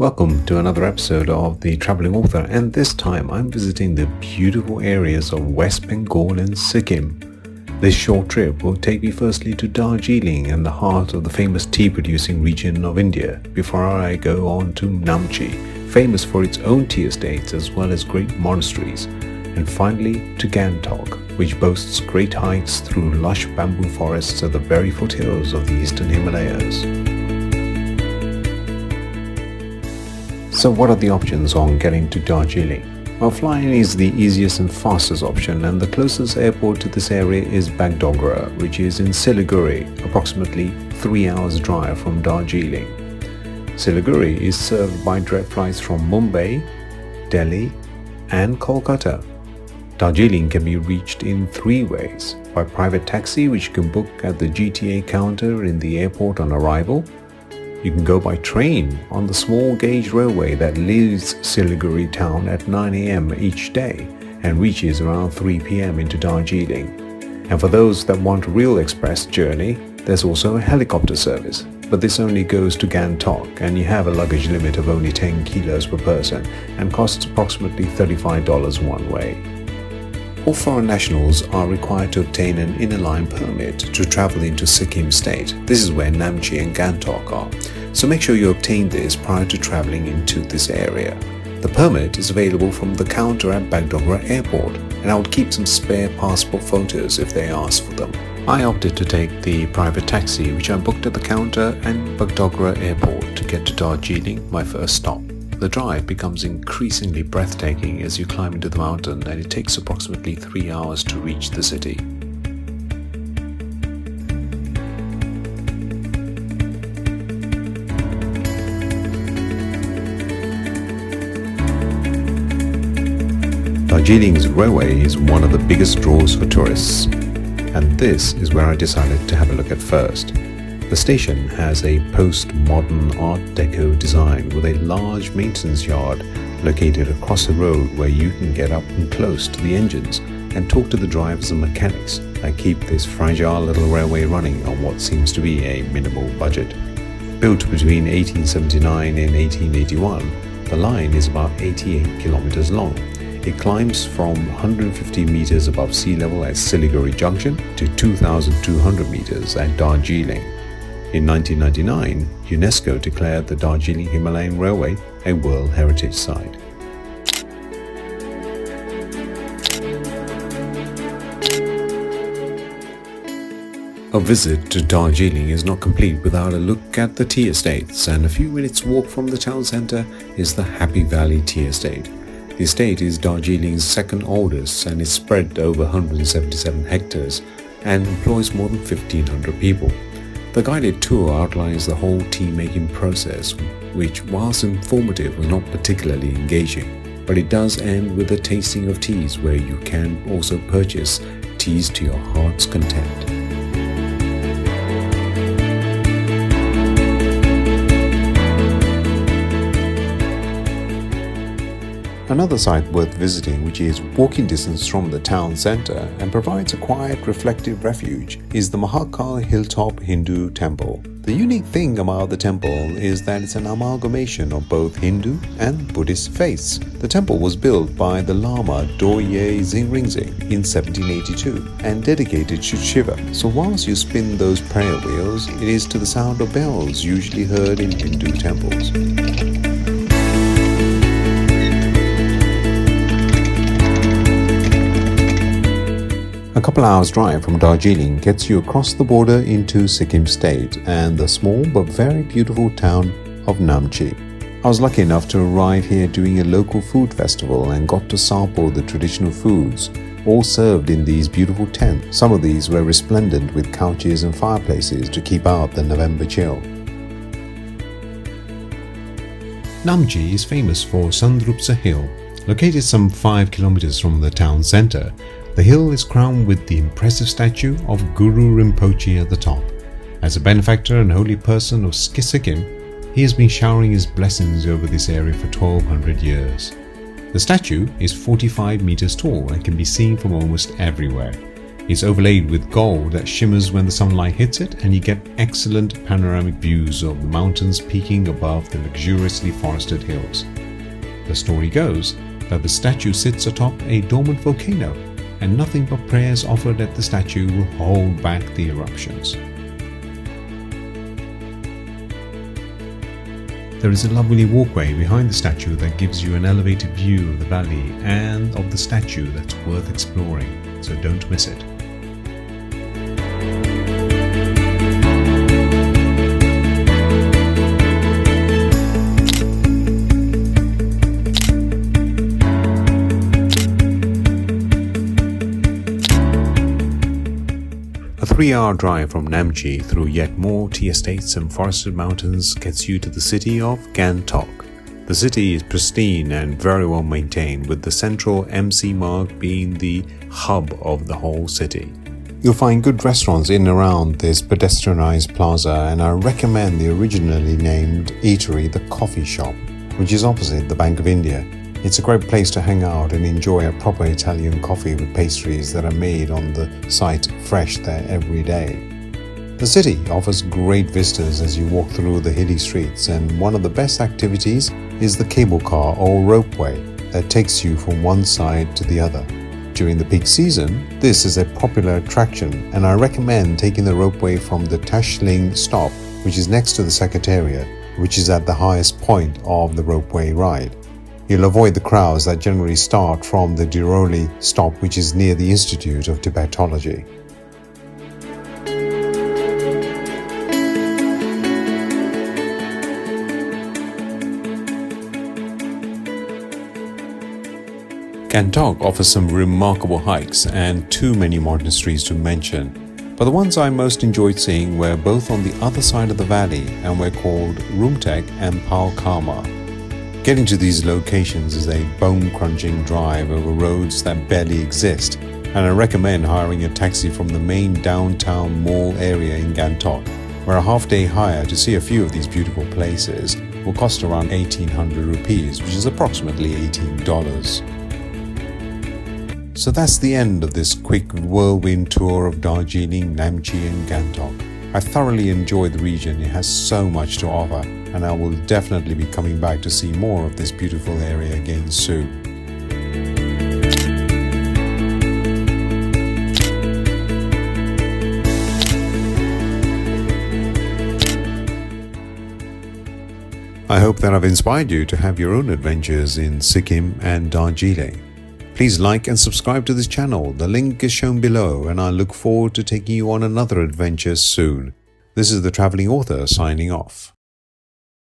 Welcome to another episode of The Traveling Author, and this time I'm visiting the beautiful areas of West Bengal and Sikkim. This short trip will take me firstly to Darjeeling and the heart of the famous tea producing region of India before I go on to Namchi, famous for its own tea estates as well as great monasteries, and finally to Gangtok, which boasts great hikes through lush bamboo forests at the very foothills of the eastern Himalayas. So what are the options on getting to Darjeeling? Well, flying is the easiest and fastest option, and the closest airport to this area is Bagdogra, which is in Siliguri, approximately 3 hours drive from Darjeeling. Siliguri is served by direct flights from Mumbai, Delhi and Kolkata. Darjeeling can be reached in 3 ways: by private taxi, which you can book at the GTA counter in the airport on arrival. You can go by train on the small gauge railway that leaves Siliguri town at 9 a.m. each day and reaches around 3 p.m. into Darjeeling. And for those that want a real express journey, there's also a helicopter service, but this only goes to Gangtok, and you have a luggage limit of only 10 kilos per person and costs approximately $35 one way. All foreign nationals are required to obtain an inner line permit to travel into Sikkim state. This is where Namchi and Gangtok are, so make sure you obtain this prior to traveling into this area. The permit is available from the counter at Bagdogra airport, and I would keep some spare passport photos if they ask for them. I opted to take the private taxi, which I booked at the counter at Bagdogra airport to get to Darjeeling, my first stop. The drive becomes increasingly breathtaking as you climb into the mountain, and it takes approximately 3 hours to reach the city. Darjeeling's railway is one of the biggest draws for tourists, and this is where I decided to have a look at first. The station has a post-modern Art Deco design with a large maintenance yard located across the road where you can get up and close to the engines and talk to the drivers and mechanics that keep this fragile little railway running on what seems to be a minimal budget. Built between 1879 and 1881, the line is about 88 kilometers long. It climbs from 150 meters above sea level at Siliguri Junction to 2,200 meters at Darjeeling. In 1999, UNESCO declared the Darjeeling Himalayan Railway a World Heritage Site. A visit to Darjeeling is not complete without a look at the tea estates, and a few minutes walk from the town centre is the Happy Valley Tea Estate. The estate is Darjeeling's second oldest and is spread over 177 hectares and employs more than 1,500 people. The guided tour outlines the whole tea-making process, which, whilst informative, was not particularly engaging. But it does end with a tasting of teas where you can also purchase teas to your heart's content. Another site worth visiting, which is walking distance from the town centre and provides a quiet, reflective refuge, is the Mahakal Hilltop Hindu Temple. The unique thing about the temple is that it's an amalgamation of both Hindu and Buddhist faiths. The temple was built by the Lama Dorje Ringzing in 1782 and dedicated to Shiva. So whilst you spin those prayer wheels, it is to the sound of bells usually heard in Hindu temples. A couple hours drive from Darjeeling gets you across the border into Sikkim state and the small but very beautiful town of Namchi. I was lucky enough to arrive here during a local food festival and got to sample the traditional foods, all served in these beautiful tents. Some of these were resplendent with couches and fireplaces to keep out the November chill. Namchi is famous for Sandrupsa Hill. Located some 5 kilometers from the town centre, the hill is crowned with the impressive statue of Guru Rinpoche at the top. As a benefactor and holy person of Sikkim, he has been showering his blessings over this area for 1200 years. The statue is 45 meters tall and can be seen from almost everywhere. It's overlaid with gold that shimmers when the sunlight hits it, and you get excellent panoramic views of the mountains peaking above the luxuriously forested hills. The story goes that the statue sits atop a dormant volcano, and nothing but prayers offered at the statue will hold back the eruptions. There is a lovely walkway behind the statue that gives you an elevated view of the valley and of the statue that's worth exploring, so don't miss it. A 3-hour drive from Namchi through yet more tea estates and forested mountains gets you to the city of Gangtok. The city is pristine and very well maintained, with the central MC mark being the hub of the whole city. You'll find good restaurants in and around this pedestrianized plaza, and I recommend the originally named eatery The Coffee Shop, which is opposite the Bank of India. It's a great place to hang out and enjoy a proper Italian coffee with pastries that are made on the site fresh there every day. The city offers great vistas as you walk through the hilly streets, and one of the best activities is the cable car or ropeway that takes you from one side to the other. During the peak season, this is a popular attraction, and I recommend taking the ropeway from the Darjeeling stop, which is next to the Secretariat, which is at the highest point of the ropeway ride. You'll avoid the crowds that generally start from the Darjeeling stop, which is near the Institute of Tibetology. Gangtok offers some remarkable hikes and too many monasteries to mention, but the ones I most enjoyed seeing were both on the other side of the valley and were called Rumtek and Palkama. Getting to these locations is a bone-crunching drive over roads that barely exist, and I recommend hiring a taxi from the main downtown mall area in Gangtok, where a half-day hire to see a few of these beautiful places will cost around 1800 rupees, which is approximately $18. So that's the end of this quick whirlwind tour of Darjeeling, Namchi and Gangtok. I thoroughly enjoyed the region. It has so much to offer, and I will definitely be coming back to see more of this beautiful area again soon. I hope that I've inspired you to have your own adventures in Sikkim and Darjeeling. Please like and subscribe to this channel. The link is shown below, and I look forward to taking you on another adventure soon. This is the Traveling Author signing off.